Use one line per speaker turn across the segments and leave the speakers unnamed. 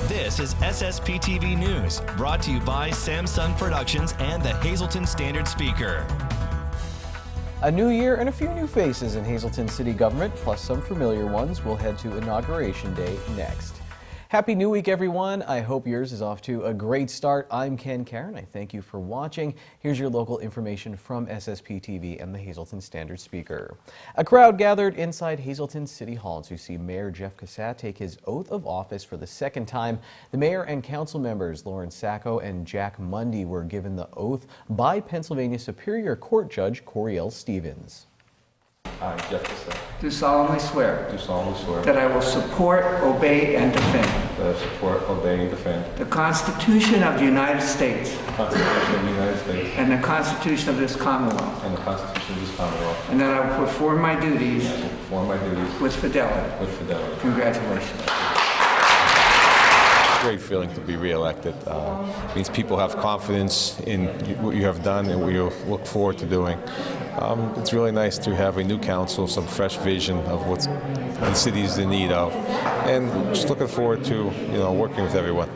This is SSPTV News, brought to you by Samsung Productions and the Hazleton Standard Speaker.
A new year and a few new faces in Hazleton City Government, plus some familiar ones. We'll head to Inauguration Day next. Happy New Week, everyone. I hope yours is off to a great start. I'm Ken Karen. I thank you for watching. Here's your local information from SSPTV and the Hazleton Standard Speaker. A crowd gathered inside Hazleton City Hall to see Mayor Jeff Cassat take his oath of office for the second time. The mayor and council members Lauren Sacco and Jack Mundy were given the oath by Pennsylvania Superior Court Judge Coriel Stevens.
I, Jeff Cassat.
Do solemnly swear.
Do solemnly swear.
That I will support, obey, and defend.
That I will support, obey, and defend.
The Constitution of the United States.
The Constitution of the United States.
And the Constitution of this Commonwealth.
And the Constitution of this Commonwealth.
And that I will perform my duties.
And I will perform my duties.
With fidelity.
With fidelity.
Congratulations.
Great feeling to be re-elected. Means people have confidence in what you have done and what you look forward to doing. It's really nice to have a new council, some fresh vision of what the city is in need of, and just looking forward to working with everyone.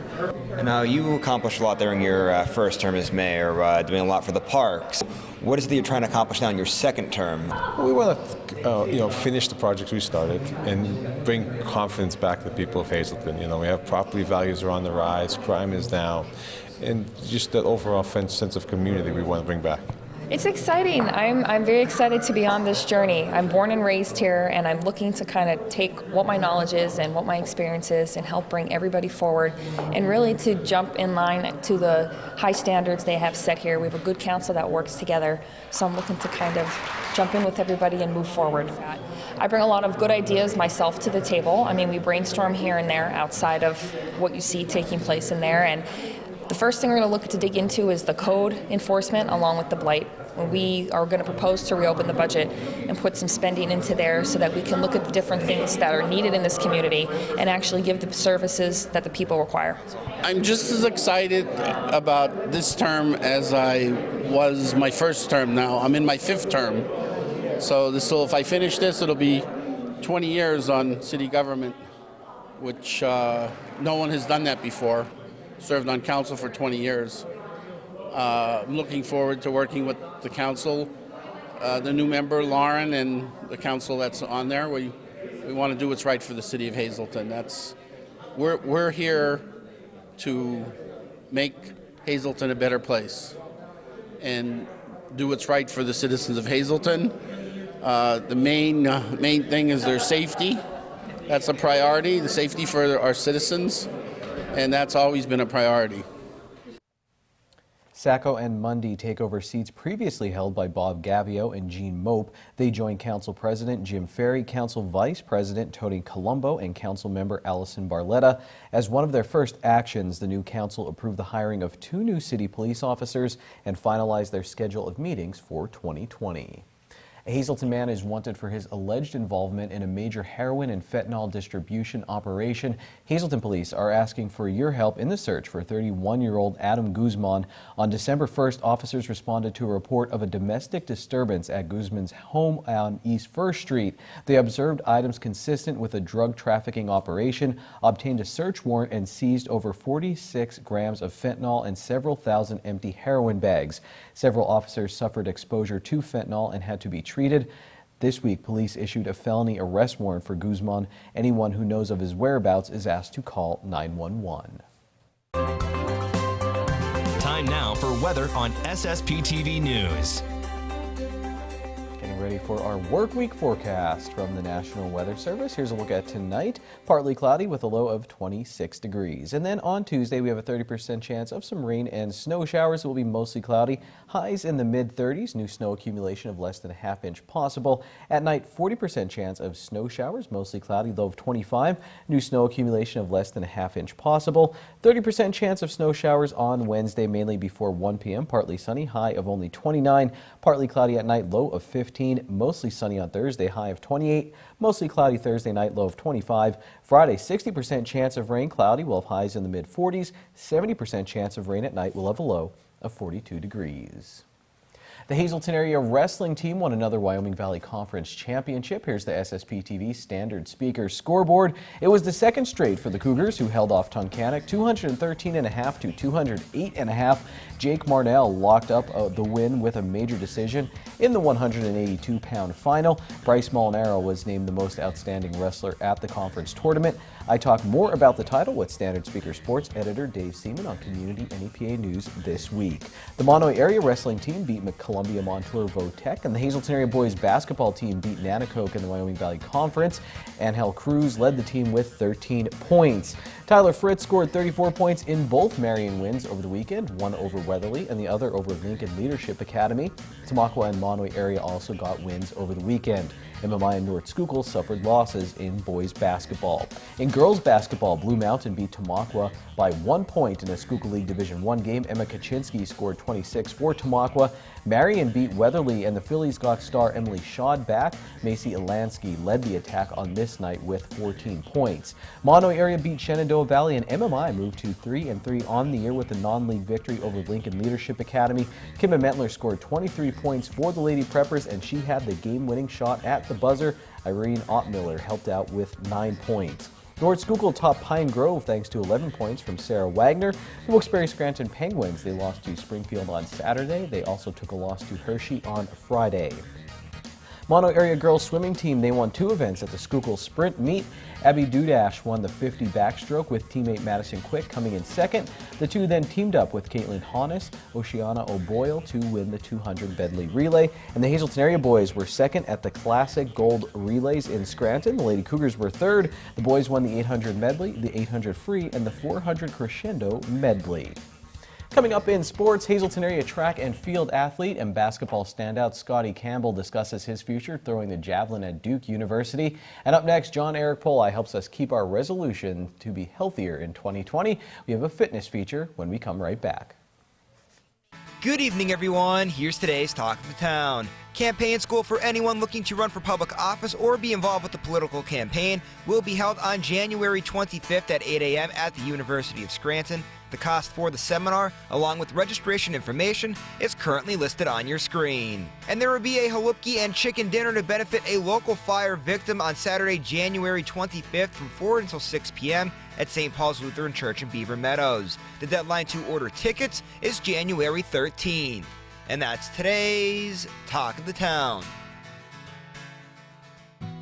Now, you accomplished a lot during your first term as mayor, doing a lot for the parks. What is it that you're trying to accomplish now in your second term?
We want to, finish the projects we started and bring confidence back to the people of Hazleton. We have property values are on the rise, crime is down, and just that overall sense of community we want to bring back.
It's exciting. I'm very excited to be on this journey. I'm born and raised here, and I'm looking to kind of take what my knowledge is and what my experience is and help bring everybody forward and really to jump in line to the high standards they have set here. We have a good council that works together, so I'm looking to kind of jump in with everybody and move forward. I bring a lot of good ideas myself to the table. I mean, we brainstorm here and there outside of what you see taking place in there, and the first thing we're going to look to dig into is the code enforcement along with the blight. We are going to propose to reopen the budget and put some spending into there so that we can look at the different things that are needed in this community and actually give the services that the people require.
I'm just as excited about this term as I was my first term now. I'm in my fifth term. So if I finish this, it'll be 20 years on city government, which no one has done that before. Served on council for 20 years. I'm looking forward to working with the council, the new member Lauren, and the council that's on there. We want to do what's right for the city of Hazleton. We're here to make Hazleton a better place and do what's right for the citizens of Hazleton. The main thing is their safety. That's a priority. The safety for our citizens. And that's always been a priority.
Sacco and Mundy take over seats previously held by Bob Gavio and Jean Mope. They join Council President Jim Ferry, Council Vice President Tony Colombo, and Council Member Allison Barletta. As one of their first actions, the new council approved the hiring of 2 new city police officers and finalized their schedule of meetings for 2020. A Hazleton man is wanted for his alleged involvement in a major heroin and fentanyl distribution operation. Hazleton police are asking for your help in the search for 31-year-old Adam Guzman. On December 1st, officers responded to a report of a domestic disturbance at Guzman's home on East 1st Street. They observed items consistent with a drug trafficking operation, obtained a search warrant, and seized over 46 grams of fentanyl and several thousand empty heroin bags. Several officers suffered exposure to fentanyl and had to be treated. This week, police issued a felony arrest warrant for Guzman. Anyone who knows of his whereabouts is asked to call 911.
Time now for weather on SSPTV News.
Getting ready for our work week forecast from the National Weather Service. Here's a look at tonight. Partly cloudy with a low of 26 degrees. And then on Tuesday, we have a 30% chance of some rain and snow showers. It will be mostly cloudy. Highs in the mid-30s. New snow accumulation of less than a half-inch possible. At night, 40% chance of snow showers, mostly cloudy, low of 25. New snow accumulation of less than a half-inch possible. 30% chance of snow showers on Wednesday, mainly before 1 p.m. Partly sunny, high of only 29. Partly cloudy at night, low of 15. Mostly sunny on Thursday, high of 28. Mostly cloudy Thursday night, low of 25. Friday, 60% chance of rain, cloudy, we'll have highs in the mid-40s. 70% chance of rain at night, we'll have a low of 42 degrees. The Hazelton area wrestling team won another Wyoming Valley Conference championship. Here's the SSPTV Standard Speaker scoreboard. It was the second straight for the Cougars, who held off Tunkhannock 213.5 to 208.5. Jake Marnell locked up the win with a major decision in the 182-pound final. Bryce Molinaro was named the most outstanding wrestler at the conference tournament. I talk more about the title with Standard Speaker Sports editor Dave Seaman on Community and EPA News this week. The Monoy area wrestling team beat Columbia Montour Votech, and the Hazelton area boys basketball team beat Nanacoke in the Wyoming Valley Conference. Angel Cruz led the team with 13 points. Tyler Fritz scored 34 points in both Marian wins over the weekend, one over Weatherly and the other over Lincoln Leadership Academy. Tamaqua and Monoy area also got wins over the weekend. MMI and North Schuylkill suffered losses in boys basketball. In girls basketball, Blue Mountain beat Tamaqua by 1 point in a Schuylkill League Division I game. Emma Kaczynski scored 26 for Tamaqua. Marian beat Weatherly, and the Phillies got star Emily Schad back. Macy Ilansky led the attack on this night with 14 points. Monoy area beat Shenandoah Valley, and MMI moved to 3-3 on the year with a non-league victory over Lincoln Leadership Academy. Kimma Mentler scored 23 points for the Lady Preppers, and she had the game-winning shot at the buzzer. Irene Ottmiller helped out with 9 points. North Schuylkill topped Pine Grove thanks to 11 points from Sarah Wagner. The Wilkes-Barre Scranton Penguins, they lost to Springfield on Saturday. They also took a loss to Hershey on Friday. Mono area girls swimming team, they won 2 events at the Schuylkill Sprint Meet. Abby Dudash won the 50 backstroke with teammate Madison Quick coming in second. The two then teamed up with Caitlin Honest, Oceana O'Boyle to win the 200 Bedley relay. And the Hazelton area boys were second at the Classic Gold Relays in Scranton. The Lady Cougars were third. The boys won the 800 medley, the 800 free, and the 400 crescendo medley. Coming up in sports, Hazelton area track and field athlete and basketball standout Scotty Campbell discusses his future throwing the javelin at Duke University. And up next, John Eric Polai helps us keep our resolution to be healthier in 2020. We have a fitness feature when we come right back.
Good evening, everyone. Here's today's Talk of the Town. Campaign school for anyone looking to run for public office or be involved with the political campaign will be held on January 25th at 8 a.m. at the University of Scranton. The cost for the seminar, along with registration information, is currently listed on your screen. And there will be a halupki and chicken dinner to benefit a local fire victim on Saturday, January 25th from 4 until 6 p.m. at St. Paul's Lutheran Church in Beaver Meadows. The deadline to order tickets is January 13th. And that's today's Talk of the Town.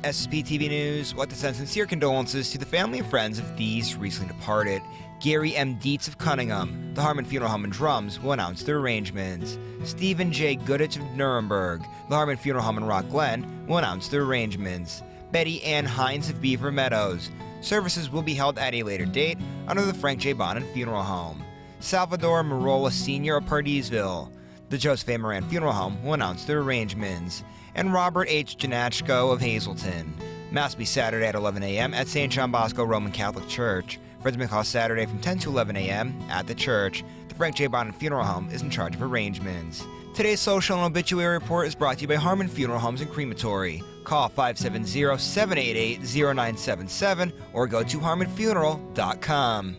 SSPTV News, what to send sincere condolences to the family and friends of these recently departed. Gary M. Dietz of Cunningham, the Harmon Funeral Home and Drums, will announce their arrangements. Stephen J. Goodich of Nuremberg, the Harmon Funeral Home in Rock Glen, will announce their arrangements. Betty Ann Hines of Beaver Meadows. Services will be held at a later date under the Frank J. Bonin Funeral Home. Salvador Marola Sr. of Pardisville, the Joseph A. Moran Funeral Home, will announce their arrangements. And Robert H. Janachko of Hazelton. Mass will be Saturday at 11 a.m. at St. John Bosco Roman Catholic Church. Friends McCall Saturday from 10 to 11 a.m. at the church. The Frank J. Bonin Funeral Home is in charge of arrangements. Today's social and obituary report is brought to you by Harmon Funeral Homes and Crematory. Call 570-788-0977 or go to harmonfuneral.com.